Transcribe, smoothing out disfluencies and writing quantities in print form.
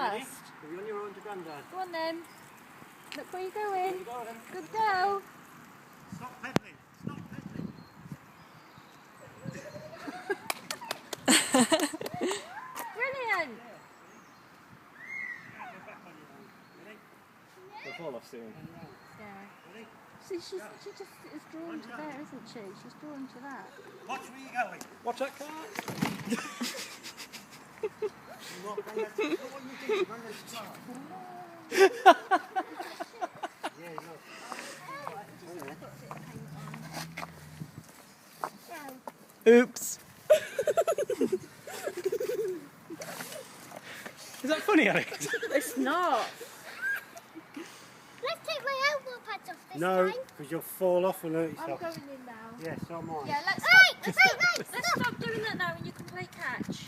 fast. You're on your own to Granddad. Go on then. Look where you're going. You go then. Good girl. Stop pedaling. Stop pedaling. Brilliant. You'll fall off soon. Yeah. See, she just is drawn to there, isn't she? She's drawn to that. Watch where you're going. Watch that car. Oops. Is that funny, Alex? It's not. Let's take my elbow pads off this No, time. because you'll fall off and hurt I'm yourself. going in now. Yes, so am I. Yeah, let's Hey, stop. hey, Let's stop doing that now and you can play catch.